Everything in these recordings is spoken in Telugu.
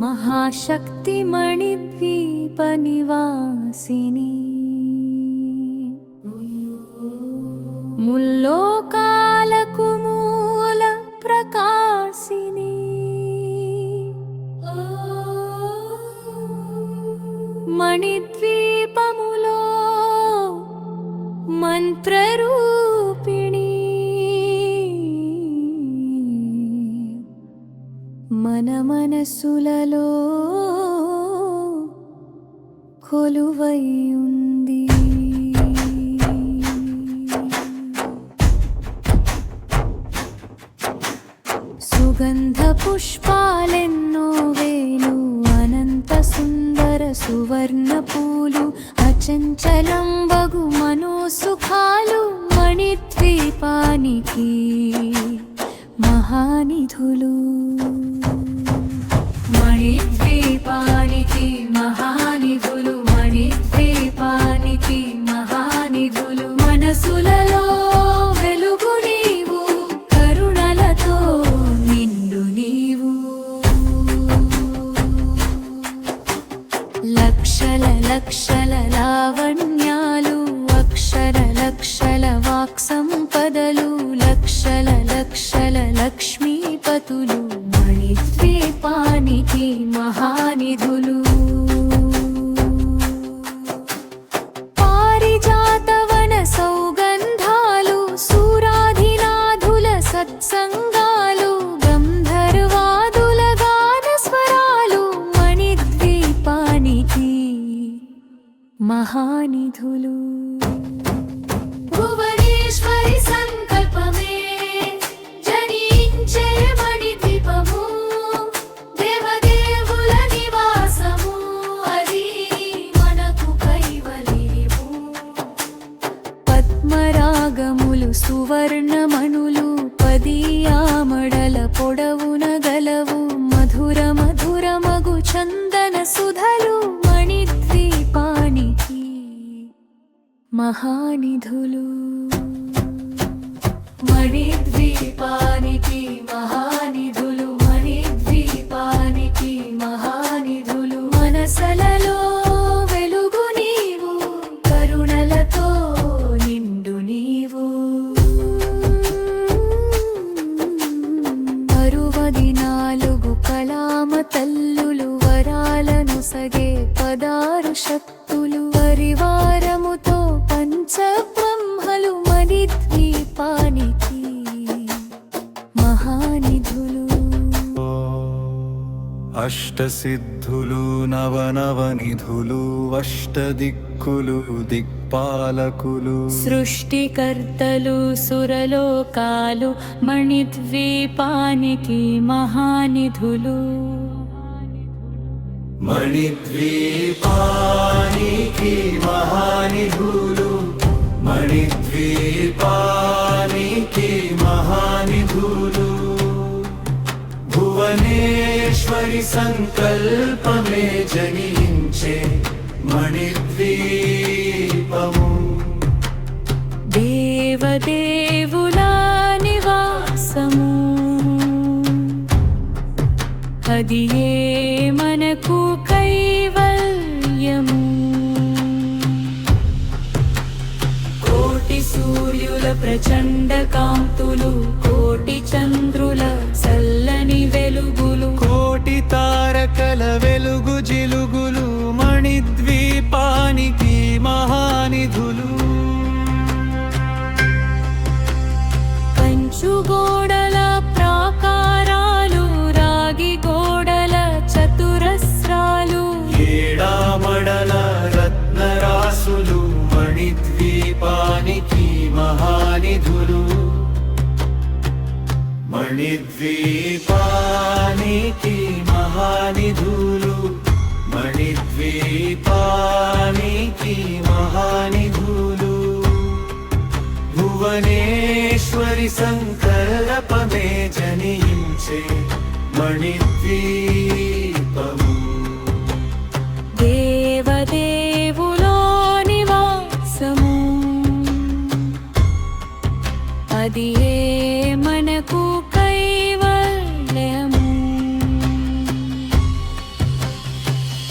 महाशक्ति मणिद्वीप निवासिनी मुल्लोकाలకు మూల ప్రకాశిని మణిద్వీపములో మంత్రరూపిణి మన మనసులలో కొలువై ఉంది. సుగంధ పుష్పాలెన్నో వేలు, అనంత సుందర సువర్ణ పూలు, అచంచలం బగు మనోసుఖాలు మణిద్వీపానికి మహానిధులు. మణిద్వీపానికి మహానిధులు, మణిద్వీపానికి మహానిధులు. మనసులలో వెలుగు నీవు, కరుణలతో నిండు నీవు. లక్షల లక్షల లావణ్యాలు, అక్షర లక్షల వాక్ సంపదలు, లక్షల లక్షల లక్ష్మీపతులు మణిద్వీపానికి మహానిధులు. పారిజాతవన సౌగంధాలు, సూరాధినాథుల సత్సంగాలు, గంధర్వాదుల గాన స్వరాలు మణిద్వీపానికి మహానిధులు. భువనేశ్వరి సంకల్పమే జనించే మణిద్వీపము, దేవదేవుల నివాసము, అది మనకు కైవల్యము. పద్మరాగములు సువర్ణమణులు పదియామడల పొడవున గలవు, మధుర మధుర మగు చందన సుధలు మణిద్వీపానికి మహానిధులు. మణిద్వీపానికి మహానిధులు, మణిద్వీపానికి మహానిధులు. మనసలలో వెలుగు నీవు, కరుణలతో నిండు నీవు. 64 కళామ తల్లులు, వరాలను సగే 16 శక్తులు, పరివారముతో పంచబ్రహ్మలు మణిద్వీపానికి మహానిధులు. అష్టసిద్ధులు నవనవనిధులు, అష్టదిక్కులు దిక్పాలకులు, సృష్టికర్తలు సురలోకాలు మణిద్వీపానికి మహానిధులు. మణిద్వీపానికి మహానిధులు, మణిద్వీపానికి మహానిధులు. భువనేశ్వరి సంకల్పమే జనించే మణిద్వీపము, దేవదేవుల నివాసము, అది ఏ మనకు కైవల్యము. కోటి సూర్యుల ప్రచండ కాంతులు, కోటి చంద్రుల చల్లని వెలుగులు, కోటి తారకల వెలుగు జిలుగులు మణిద్వీపానికి మహానిధులు. కంచుగోడల ప్రాకారాలు, రాగి గోడల చతురస్రాలు, ఏడామడల రత్నరాసులు మణిద్వీపానికి మహానిధులు. మణిద్వీపానికి మహానిధులు, మణిద్వీపానికి మహానిధులు. భువనేశ్వరి సంకల్పమే జనించే మణిద్వీపము, దేవదేవులో నివాసము, అది ఏ మనకు కైవల్యము.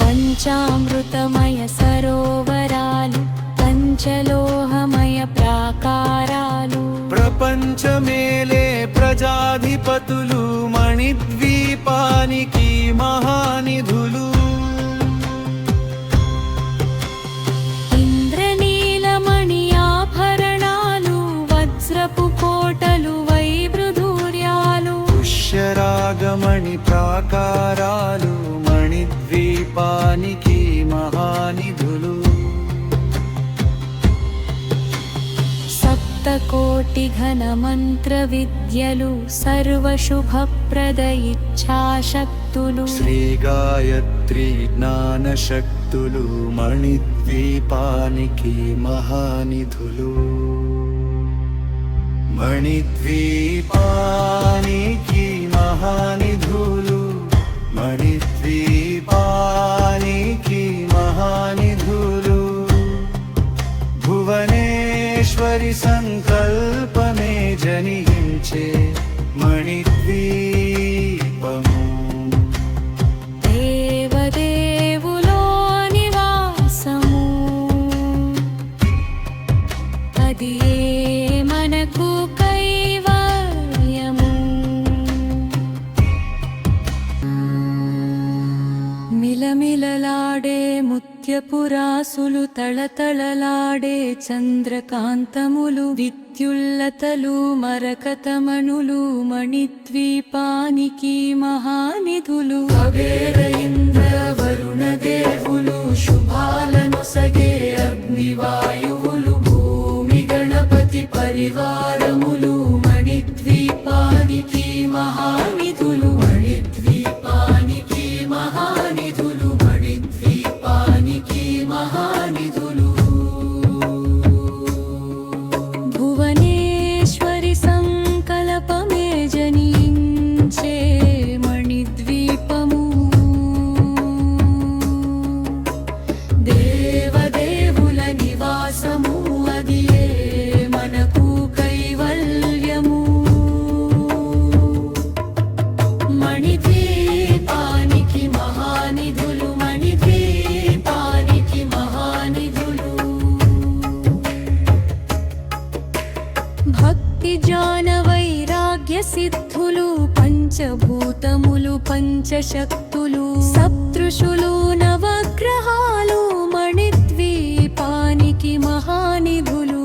పంచామృతమయ సరోవరాలు, పంచలోహమయ ప్రాకారాలు, ప్రపంచమేలే ప్రజాధిపతులు, మణిద్వీపానికి మహానిధులు. ఇంద్రనీలమణి ఆభరణాలు, వజ్రపు కోటలు, వైభృధూర్యాలు, పుష్యరాగమణి ప్రాకారాలు, మణిద్వీపానికి మహానిధులు. సప్తకోటి ఘన మంత్ర విద్యలు, సర్వశుభప్రద ఇచ్ఛాశక్తులు, శ్రీ గాయత్రి జ్ఞానశక్తులు, మణిద్వీపానికి మహానిధులు. మణిద్వీపానికి మహానిధులు, మణిద్వీపానికి మహానిధులు. భువనేశ్వరి సంకల్పమే జనించే మణిద్వీపము. దేవదేవులో నివాసము, అది ఏ మనకు కైవల్యము. మిలమిలలాడే ముత్యపురాసులు, తళతళలాడే చంద్రకాంతములు, విద్యుల్లతలు, మరకతమణులు, మణిద్వీపానికి మహానిధులు. కుబేర ఇంద్ర వరుణ దేవులు, శుభాలను సగే అగ్నివాయువులు, భూమి గణపతి పరివారములు, మణిద్వీపానికి మహానిధులు. మణిద్వీపానికి మహానిధులు, మణిద్వీపానికి మహానిధులు. భువనేశ్వరి సంకల్పమే జనించే మణిద్వీపము. దేవదేవుల నివాసము, అది ఏ మనకు కైవల్యము. మణిద్వీపానికి మహానిధులు, మణిద్వీపానికి మహానిధులు. భక్తి జ్ఞాన వైరాగ్య సిద్ధులు, పంచభూతములు, పంచశక్తులు, సప్తృషులు, నవగ్రహాలు, మణిద్వీపానికి మహానిధులు.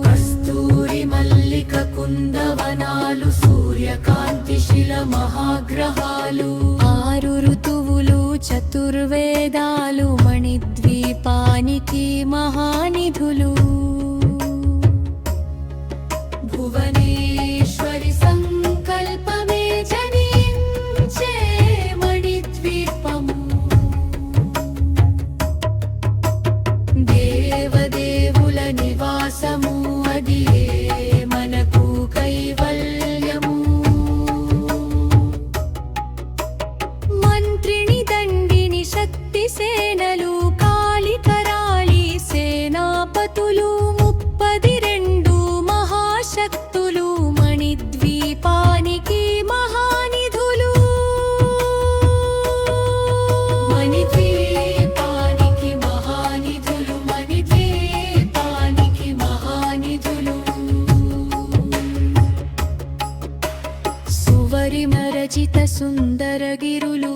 కస్తూరి మల్లిక కుందవనాలు, సూర్యకాంతి శిల మహాగ్రహాలు, 6 ఋతువులు, చతుర్వేదాలు, మణిద్వీపానికి మహానిధులు. భువనేశ్వరి సంకల్పమే జనించే మణిద్వీపము. దేవదేవుల నివాసము, అది ఏ మనకు కైవల్యము. మంత్రిని దండిని శక్తి సేనలు, కాళికరాళి సేనాపతులు, 32 మహాశక్తులు, మణిద్వీపానికి మహానిధులు. మణిద్వీపానికి మహానిధులు, మణిద్వీపానికి మహానిధులు. సువరిమరచిత సుందరగిరులు,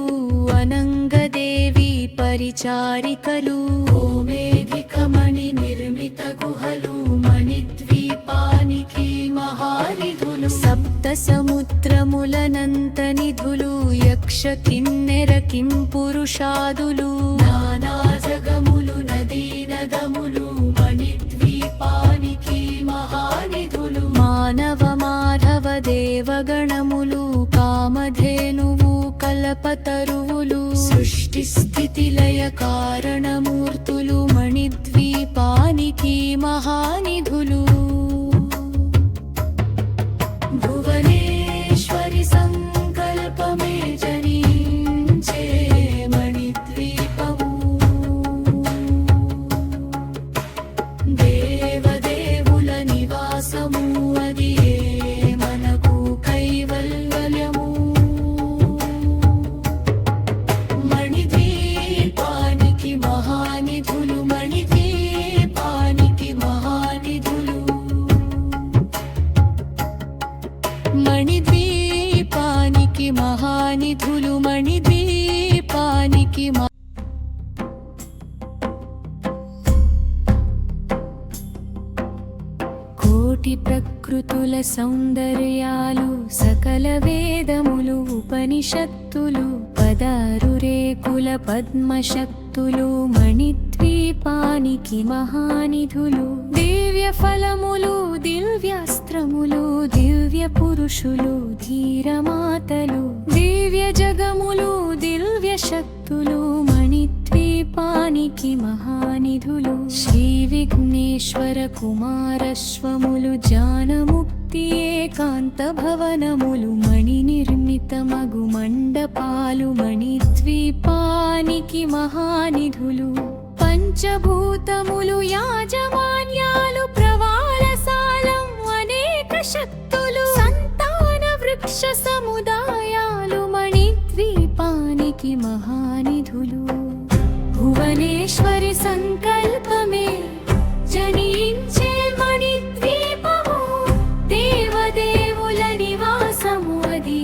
అనంగదేవి పరిచారికలు, ఓమేధికమణి నిర్మిత గుహలు, మణిద్వీపానికి మహానిధులు. సప్త సముద్రములనంత నిధులు, యక్ష కిన్నెర కింపురుషాదులు, నానా జగములు, నదీ నదములు, మణిద్వీపానికి మహానిధులు. మానవ మాధవ దేవగణములు, కామధేనువు, కల్పతరువులు, సృష్టి స్థితి లయ కారణమూర్తులు, మణిద్వీపానికి మహానిధులు. భువనేశ్వరి సంకల్పమే జనించే మణిద్వీపము. దేవదేవుల నివాసము, అది ఏ కోటి ప్రకృతుల సౌందర్యాలు సకల వేదములు ఉపనిషత్తులు 16 రేకుల పద్మశక్తులు మణిద్వీపానికి మహానిధులు దివ్య ఫలములు దివ్యాస్త్రములు దివ్య పురుషులు ధీరమాతలు దివ్య జగములు దివ్య శక్తులు మణిద్వీపానికి మహానిధులు శ్రీ విఘ్నేశ్వర కుమారశ్వములు జానముక్తి ఏకాంత భవనములు మణి నిర్మితమగు మండపాలు మణిద్వీపానికి మహానిధులు పంచభూతములు యాజమాన్యాలు ప్రవాళసాలం అనేక శక్తులు సంతాన వృక్ష సముదాయాలు మణిద్వీపానికి మహానిధులు భువనేశ్వరి సంకల్పమే జనించే మణిద్వీపము దేవదేవుల నివాసము అది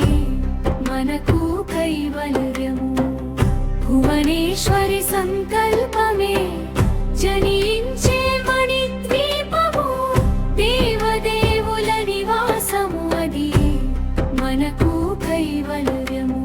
మనకు కైవల్యము భువనేశ్వరి సంకల్పమే జనించే మణిద్వీపము దేవదేవుల నివాసము అది మనకు కైవల్యము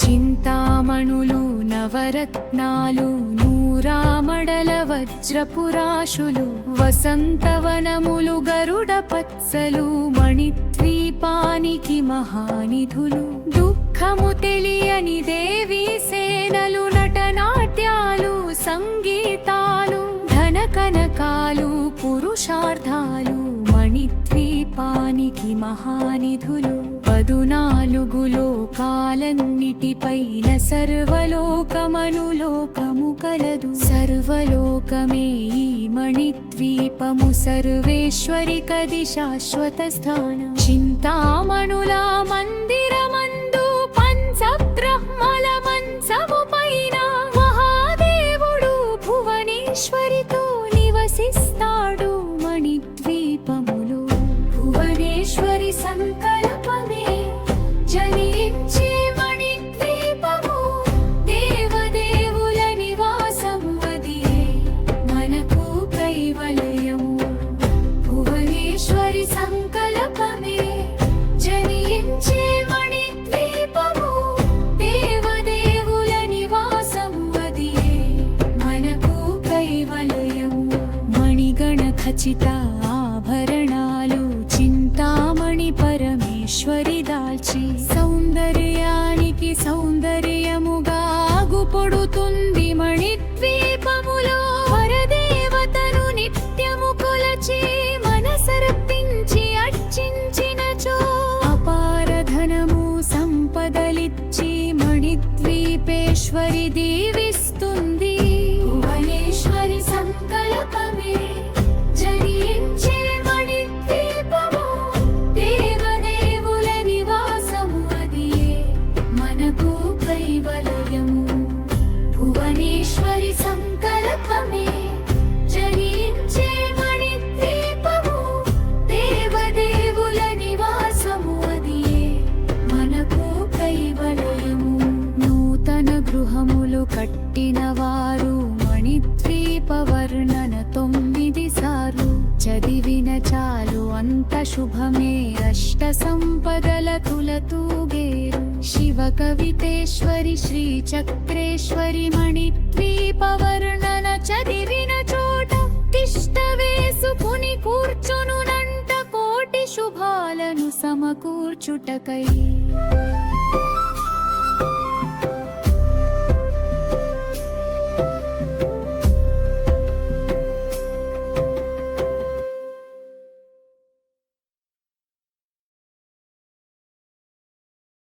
చింతామణులు నవరత్నాలు నూరామడల వజ్రపురాశులు వసంతవనములు గరుడ పత్సలు మణిద్వీపానికి మహానిధులు దుఃఖము తెలియని దేవీ సేనలు నటనాట్యాలు సంగీతాలు ధనకనకాలు పురుషార్థాలు మణిద్వీపానికి మహానిధులు 14 లోకాలన్నిటిపైన సర్వలోకమనులోకము కలదు సర్వలోకమే ఈ మణిద్వీపము సర్వేశ్వరి కది శాశ్వత స్థానం చింతామణుల మందిరమందు పంచబ్రహ్మల మంచము పైన మహాదేవుడు భువనేశ్వరితో నివసిస్తాడు మణిద్వీపములో భువనేశ్వరి సంకల్పమే జనించే మణిద్వీపము దేవదేవుల నివాసము అది మనకు కైవల్యము భువనేశ్వరి సంకల్పమే జనించే మణిద్వీపము దేవదేవుల నివాసము అది మనకు కైవల్యము మణిగణ ఖచిత ఆభరణాలు చింతామణి పరమేశ్వరి దాల్చి సౌందర్యానికి సౌందర్యముగా ఆగుపడుతుంది మణిద్వీపములో వరదేవతను నిత్యము కొలచి మనసర్పించి అర్చించినచో అపార ధనము సంపదలిచ్చి మణిద్వీపేశ్వరి దీవిస్తుంది భువనేశ్వరి సంకల్పమే జనించే మణిద్వీపము దేవదేవుల నివాసము అది మనకు కైవల్యము భువనేశ్వరి సంకల్పమే జనించే మణిద్వీపము దేవదేవుల నివాసము అది మనకు కైవల్యము నూతన గృహములు కట్టిన వారు మణిద్వీప వర్ణన 9 సార్లు చదివిన చాలు అంత శుభమే అష్ట సంపదల తులతూగేరు శివ కవితేశ్వరి శ్రీ చక్రేశ్వరి మణిద్వీప వర్ణన చదివిన చోట తిష్ట వేసుకుని కూర్చొనునంట కోటి శుభాలను సమకూర్చుటకై